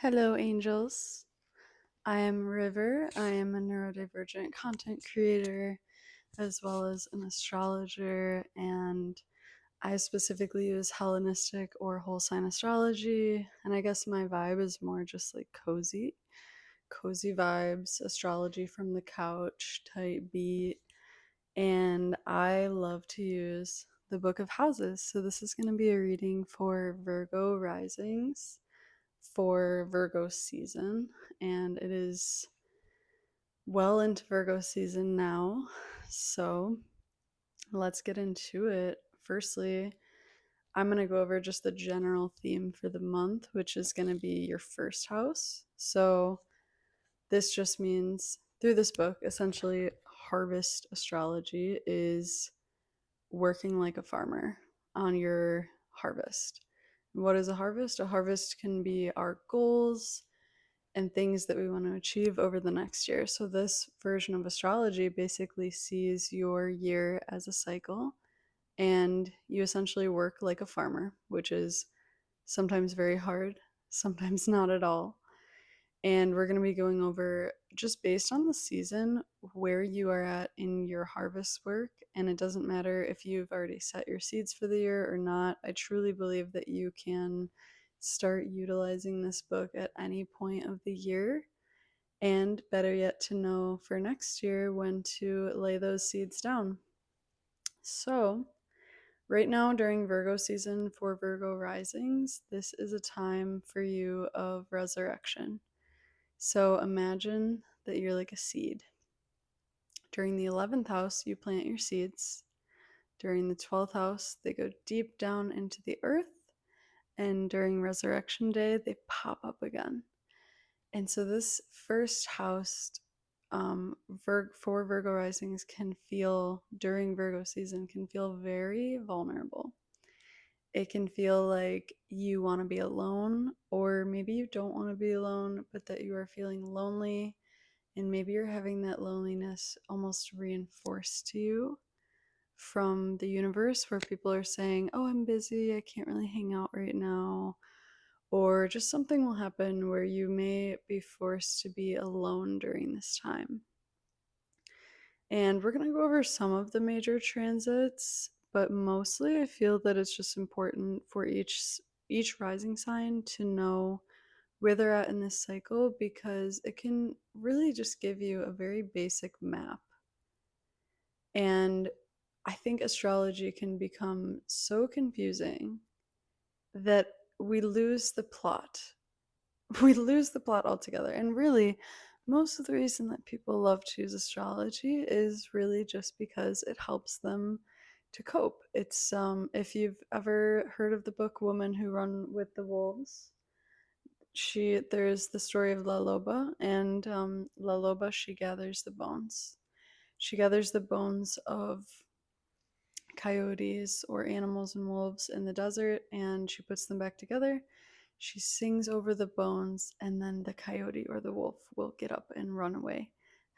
Hello, angels. I am River. I am a neurodivergent content creator as well as an astrologer, and I specifically use Hellenistic or whole sign astrology. And I guess my vibe is more just like cozy vibes, astrology from the couch type beat. And I love to use the Book of Houses. So this is going to be a reading for Virgo risings for Virgo season, and it is well into Virgo season now. So let's get into it. Firstly, I'm going to go over just the general theme for the month, which is going to be your first house. So this just means through this book, essentially, harvest astrology is working like a farmer on your harvest. What is a harvest? A harvest can be our goals and things that we want to achieve over the next year. So, this version of astrology basically sees your year as a cycle, and you essentially work like a farmer, which is sometimes very hard, sometimes not at all. And we're going to be going over, just based on the season, where you are at in your harvest work. And it doesn't matter if you've already set your seeds for the year or not. I truly believe that you can start utilizing this book at any point of the year, and better yet, to know for next year when to lay those seeds down. So, right now during Virgo season for Virgo risings, this is a time for you of resurrection. So imagine that you're like a seed. During the 11th house, you plant your seeds. During the 12th house, they go deep down into the earth. And during Resurrection Day, they pop up again. And so this first house for Virgo risings can feel, during Virgo season, can feel very vulnerable. It can feel like you want to be alone, or maybe you don't want to be alone, but that you are feeling lonely. And maybe you're having that loneliness almost reinforced to you from the universe, where people are saying, oh, I'm busy, I can't really hang out right now. Or just something will happen where you may be forced to be alone during this time. And we're going to go over some of the major transits, but mostly I feel that it's just important for each rising sign to know where they're at in this cycle, because it can really just give you a very basic map. And I think astrology can become so confusing that we lose the plot. We lose the plot altogether. And really, most of the reason that people love to use astrology is really just because it helps them to cope. It's if you've ever heard of the book Woman Who Run with the Wolves, there's the story of La Loba, and La Loba, she gathers the bones. She gathers the bones of coyotes or animals and wolves in the desert, and she puts them back together. She sings over the bones, and then the coyote or the wolf will get up and run away,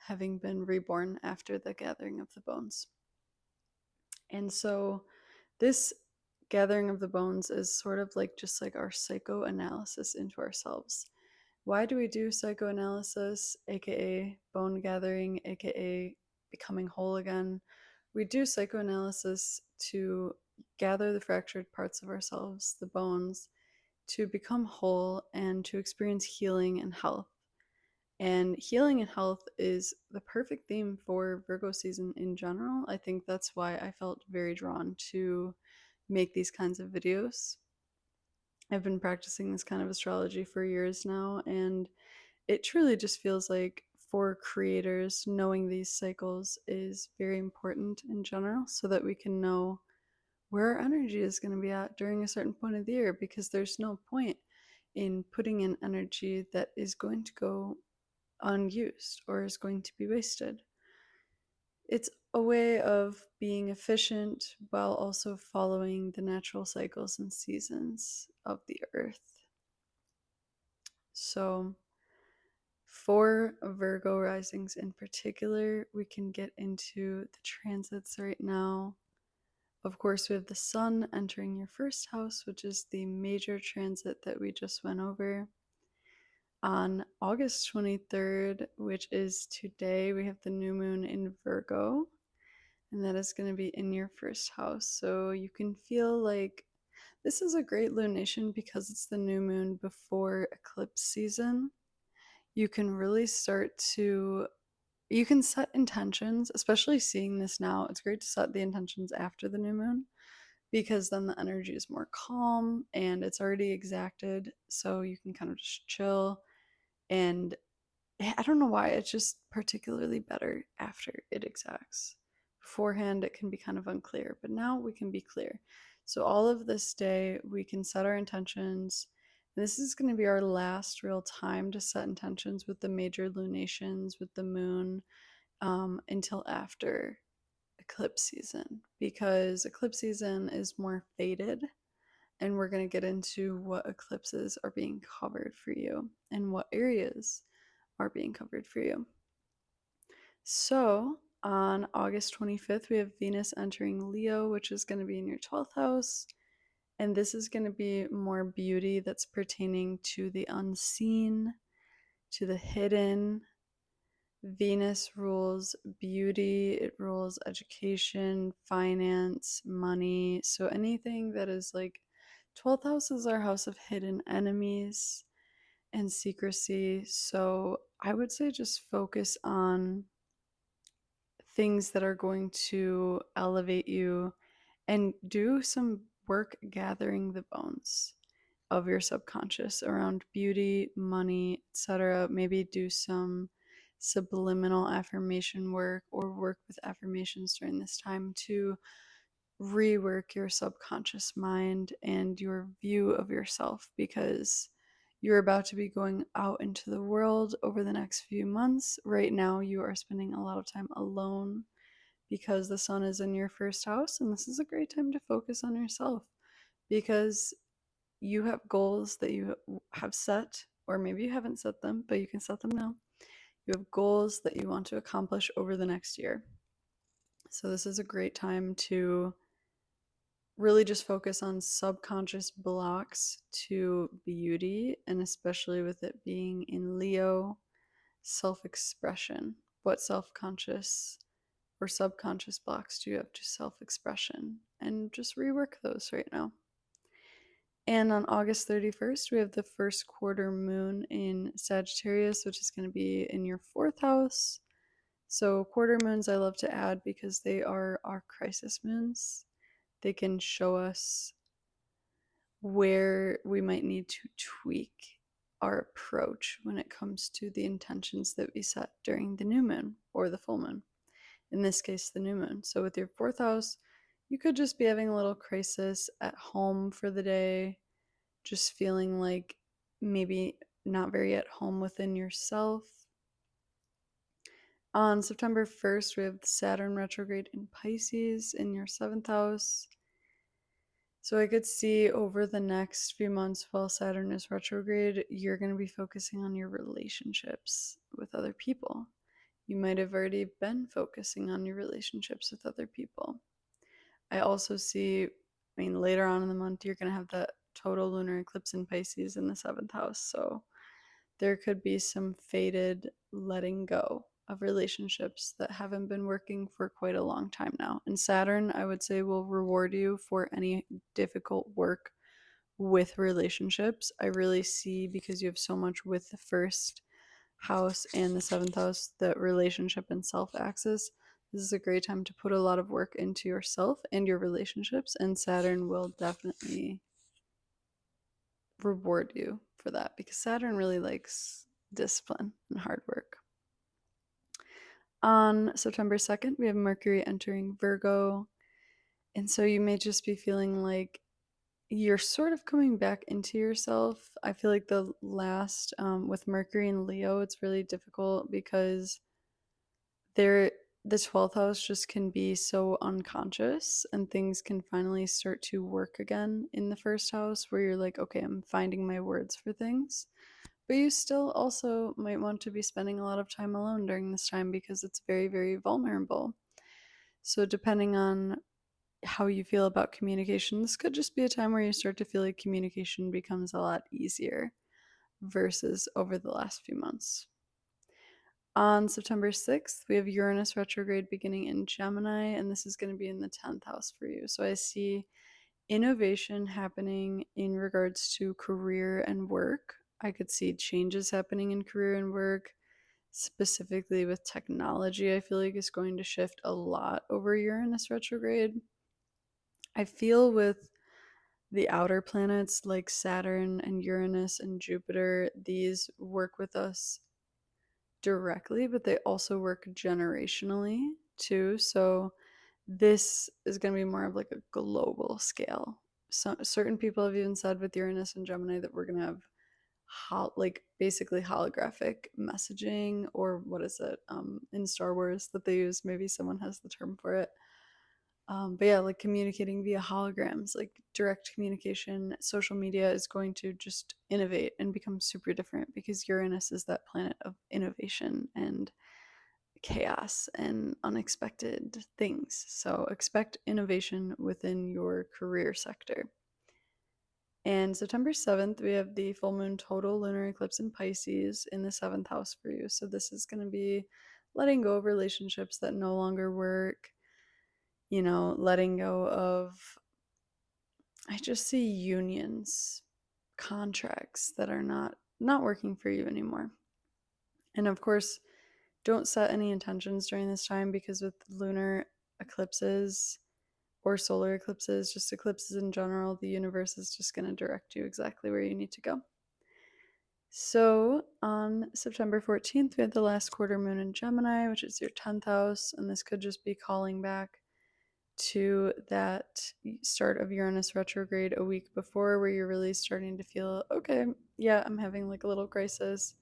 having been reborn after the gathering of the bones. And so this gathering of the bones is sort of like just like our psychoanalysis into ourselves. Why do we do psychoanalysis, aka bone gathering, aka becoming whole again? We do psychoanalysis to gather the fractured parts of ourselves, the bones, to become whole and to experience healing and health. And healing and health is the perfect theme for Virgo season in general. I think that's why I felt very drawn to make these kinds of videos. I've been practicing this kind of astrology for years now, and it truly just feels like for creators, knowing these cycles is very important in general, so that we can know where our energy is going to be at during a certain point of the year, because there's no point in putting in energy that is going to go unused or is going to be wasted. It's a way of being efficient while also following the natural cycles and seasons of the earth. So, for Virgo risings in particular, we can get into the transits right now. Of course, we have the sun entering your first house, which is the major transit that we just went over. On August 23rd, which is today, we have the new moon in Virgo, and that is going to be in your first house. So you can feel like this is a great lunation because it's the new moon before eclipse season. You can really start to you can set intentions, especially seeing this now. It's great to set the intentions after the new moon because then the energy is more calm and it's already exacted, so you can kind of just chill. And I don't know why, it's just particularly better after it exacts. Beforehand, it can be kind of unclear, but now we can be clear. So, all of this day, we can set our intentions. This is going to be our last real time to set intentions with the major lunations, with the moon, until after eclipse season, because eclipse season is more faded. And we're going to get into what eclipses are being covered for you and what areas are being covered for you. So, on August 25th, we have Venus entering Leo, which is going to be in your 12th house. And this is going to be more beauty that's pertaining to the unseen, to the hidden. Venus rules beauty, it rules education, finance, money. So, anything that is like 12th house is our house of hidden enemies and secrecy. So, I would say just focus on things that are going to elevate you and do some work gathering the bones of your subconscious around beauty, money, etc. Maybe do some subliminal affirmation work or work with affirmations during this time to rework your subconscious mind and your view of yourself, because you're about to be going out into the world over the next few months. Right now, you are spending a lot of time alone because the sun is in your first house, and this is a great time to focus on yourself because you have goals that you have set, or maybe you haven't set them, but you can set them now. You have goals that you want to accomplish over the next year. So, this is a great time to really just focus on subconscious blocks to beauty, and especially with it being in Leo, self expression. What self conscious or subconscious blocks do you have to self expression? And just rework those right now. And on August 31st, we have the first quarter moon in Sagittarius, which is going to be in your fourth house. So, quarter moons I love to add because they are our crisis moons. They can show us where we might need to tweak our approach when it comes to the intentions that we set during the new moon or the full moon. In this case, the new moon. So, with your fourth house, you could just be having a little crisis at home for the day, just feeling like maybe not very at home within yourself. On September 1st, we have Saturn retrograde in Pisces in your seventh house. So I could see over the next few months while Saturn is retrograde, you're going to be focusing on your relationships with other people. You might have already been focusing on your relationships with other people. I also see, later on in the month, you're going to have that total lunar eclipse in Pisces in the seventh house. So there could be some faded letting go of relationships that haven't been working for quite a long time now. And Saturn, I would say, will reward you for any difficult work with relationships. I really see, because you have so much with the first house and the seventh house, that relationship and self axis. This is a great time to put a lot of work into yourself and your relationships, and Saturn will definitely reward you for that because Saturn really likes discipline and hard work. On September 2nd, we have Mercury entering Virgo. And so you may just be feeling like you're sort of coming back into yourself. I feel like the last, with Mercury and Leo, it's really difficult because the 12th house just can be so unconscious, and things can finally start to work again in the first house where you're like, okay, I'm finding my words for things. But you still also might want to be spending a lot of time alone during this time because it's very, very vulnerable. So, depending on how you feel about communication, this could just be a time where you start to feel like communication becomes a lot easier versus over the last few months. On September 6th, we have Uranus retrograde beginning in Gemini, and this is going to be in the 10th house for you. So I see innovation happening in regards to career and work. I could see changes happening in career and work, specifically with technology. I feel like it's going to shift a lot over Uranus retrograde. I feel with the outer planets like Saturn and Uranus and Jupiter, these work with us directly, but they also work generationally too. So this is going to be more of like a global scale. So certain people have even said with Uranus and Gemini that we're going to have like basically holographic messaging, or what is it in Star Wars that they use? Maybe someone has the term for it. But yeah, like communicating via holograms, like direct communication, social media is going to just innovate and become super different because Uranus is that planet of innovation and chaos and unexpected things. So expect innovation within your career sector. And September 7th, we have the full moon total lunar eclipse in Pisces in the 7th house for you. So this is going to be letting go of relationships that no longer work, letting go of, I just see unions, contracts that are not working for you anymore. And of course, don't set any intentions during this time because with lunar eclipses or solar eclipses, just eclipses in general, the universe is just going to direct you exactly where you need to go. So on September 14th, we had the last quarter moon in Gemini, which is your 10th house, and this could just be calling back to that start of Uranus retrograde a week before, where you're really starting to feel, okay, yeah, I'm having like a little crisis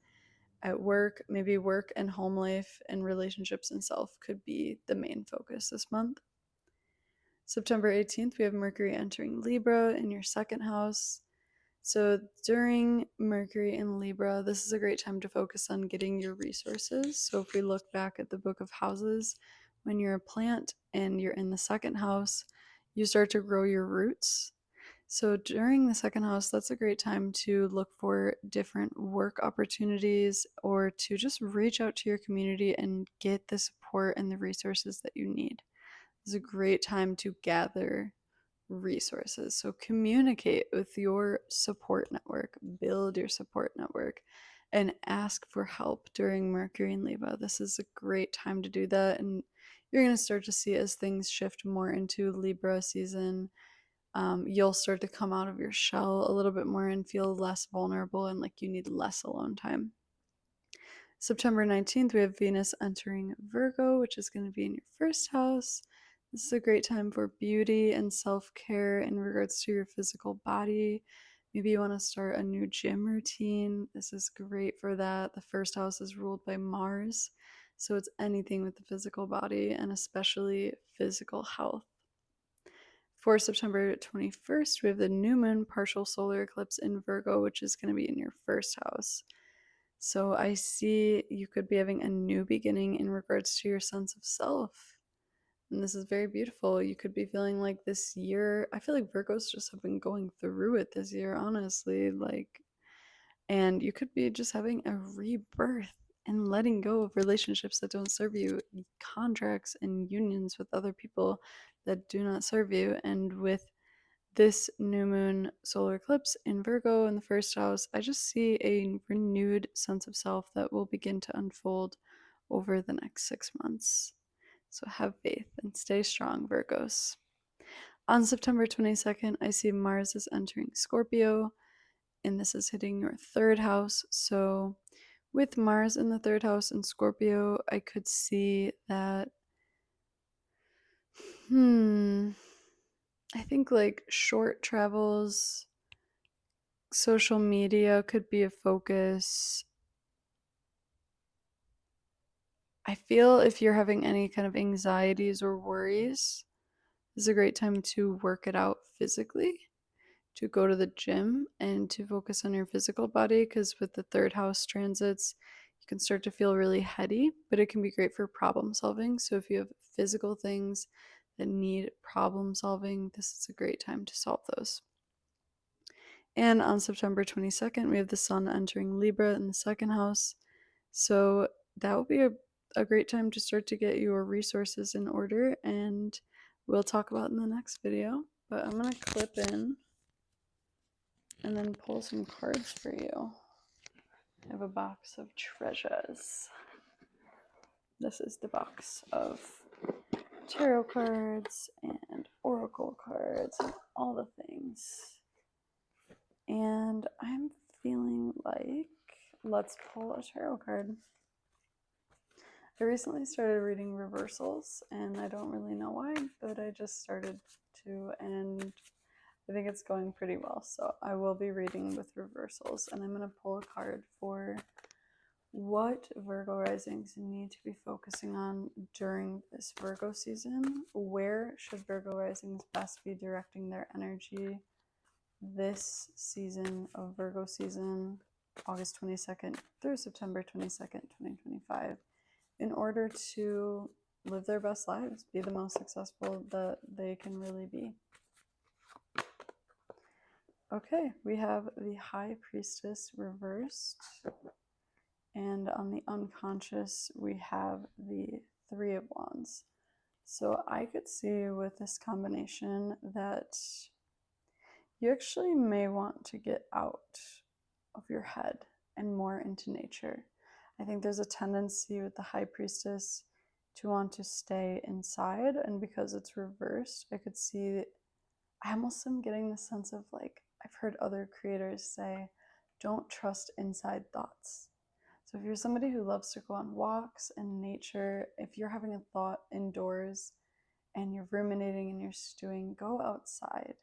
at work. Maybe work and home life and relationships and self could be the main focus this month. September 18th, we have Mercury entering Libra in your second house. So during Mercury in Libra, this is a great time to focus on getting your resources. So if we look back at the Book of Houses, when you're a plant and you're in the second house, you start to grow your roots. So during the second house, that's a great time to look for different work opportunities or to just reach out to your community and get the support and the resources that you need. It's a great time to gather resources. So communicate with your support network, build your support network, and ask for help during Mercury and Libra. This is a great time to do that. And you're going to start to see as things shift more into Libra season, you'll start to come out of your shell a little bit more and feel less vulnerable and like you need less alone time. September 19th, we have Venus entering Virgo, which is going to be in your first house. This is a great time for beauty and self-care in regards to your physical body. Maybe you want to start a new gym routine. This is great for that. The first house is ruled by Mars, so it's anything with the physical body and especially physical health. For September 21st, we have the new moon partial solar eclipse in Virgo, which is going to be in your first house. So I see you could be having a new beginning in regards to your sense of self. And this is very beautiful. You could be feeling like this year, I feel like Virgos just have been going through it this year, honestly. And you could be just having a rebirth and letting go of relationships that don't serve you, contracts and unions with other people that do not serve you. And with this new moon solar eclipse in Virgo in the first house, I just see a renewed sense of self that will begin to unfold over the next 6 months. So have faith and stay strong, Virgos. On September 22nd, I see Mars is entering Scorpio, and this is hitting your third house. So with Mars in the third house in Scorpio, I could see that, I think like short travels, social media could be a focus. I feel if you're having any kind of anxieties or worries, this is a great time to work it out physically, to go to the gym and to focus on your physical body, because with the third house transits, you can start to feel really heady, but it can be great for problem solving. So if you have physical things that need problem solving, this is a great time to solve those. And on September 22nd, we have the Sun entering Libra in the second house. So that will be a great time to start to get your resources in order, and we'll talk about in the next video. But I'm going to clip in and then pull some cards for you. I have a box of treasures. This is the box of tarot cards and oracle cards and all the things. And I'm feeling like, let's pull a tarot card. I recently started reading reversals, and I don't really know why, but I just started to, and I think it's going pretty well. So I will be reading with reversals, and I'm going to pull a card for what Virgo risings need to be focusing on during this Virgo season. Where should Virgo risings best be directing their energy this season of Virgo season, August 22nd through September 22nd, 2025, in order to live their best lives, be the most successful that they can really be. Okay, we have the High Priestess reversed, and on the unconscious we have the Three of Wands. So I could see with this combination that you actually may want to get out of your head and more into nature. I think there's a tendency with the High Priestess to want to stay inside, and because it's reversed, I could see, I almost am getting the sense of, like, I've heard other creators say, don't trust inside thoughts. So if you're somebody who loves to go on walks in nature, if you're having a thought indoors and you're ruminating and you're stewing, go outside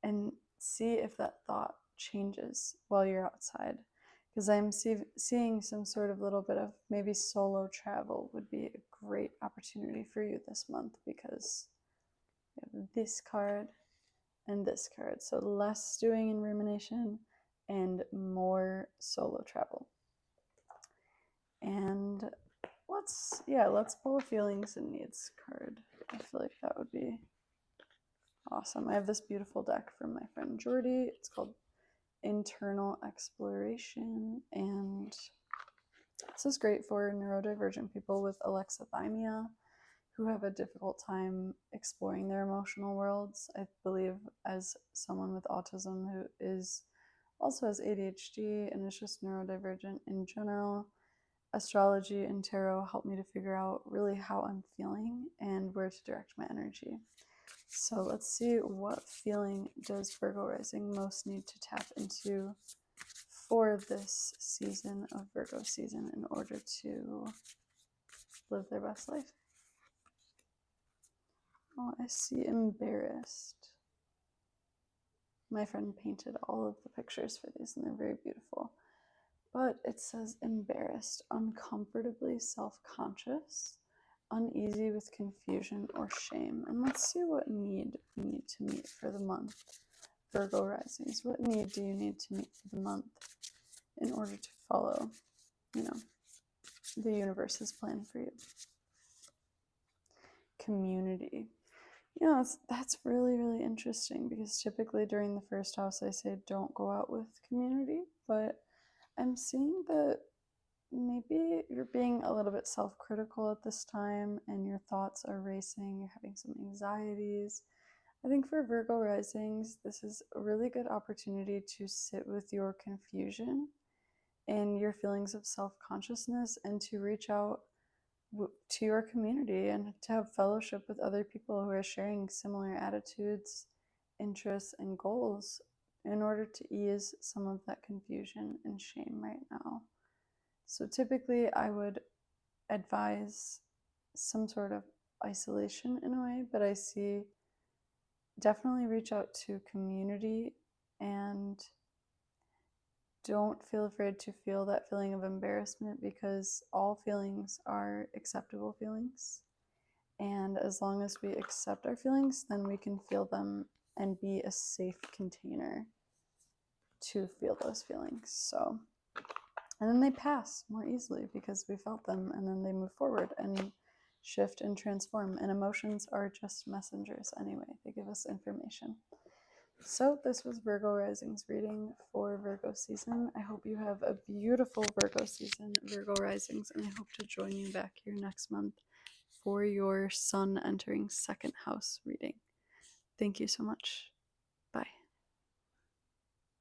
and see if that thought changes while you're outside. Because I'm seeing some sort of little bit of maybe solo travel would be a great opportunity for you this month, because you have this card and this card. So less stewing and rumination and more solo travel. And let's pull a feelings and needs card. I feel like that would be awesome. I have this beautiful deck from my friend Jordy. It's called Internal Exploration, and this is great for neurodivergent people with alexithymia who have a difficult time exploring their emotional worlds. I believe, as someone with autism who is also has ADHD and is just neurodivergent in general, astrology and tarot help me to figure out really how I'm feeling and where to direct my energy. So let's see, what feeling does Virgo rising most need to tap into for this season of Virgo season in order to live their best life? Oh, I see embarrassed. My friend painted all of the pictures for these, and they're very beautiful. But it says embarrassed, uncomfortably self-conscious, uneasy with confusion or shame. And let's see what need we need to meet for the month. Virgo risings, what need do you need to meet for the month in order to follow, the universe's plan for you? Community. That's really, really interesting, because typically during the first house I say don't go out with community, but I'm seeing that maybe you're being a little bit self-critical at this time and your thoughts are racing, you're having some anxieties. I think for Virgo risings, this is a really good opportunity to sit with your confusion and your feelings of self-consciousness, and to reach out to your community and to have fellowship with other people who are sharing similar attitudes, interests, and goals in order to ease some of that confusion and shame right now. So typically I would advise some sort of isolation in a way, but I see definitely reach out to community, and don't feel afraid to feel that feeling of embarrassment, because all feelings are acceptable feelings. And as long as we accept our feelings, then we can feel them and be a safe container to feel those feelings. So, and then they pass more easily because we felt them, and then they move forward and shift and transform. And emotions are just messengers anyway. They give us information. So, this was Virgo Rising's reading for Virgo season. I hope you have a beautiful Virgo season, Virgo Risings, and I hope to join you back here next month for your Sun entering second house reading. Thank you so much. Bye.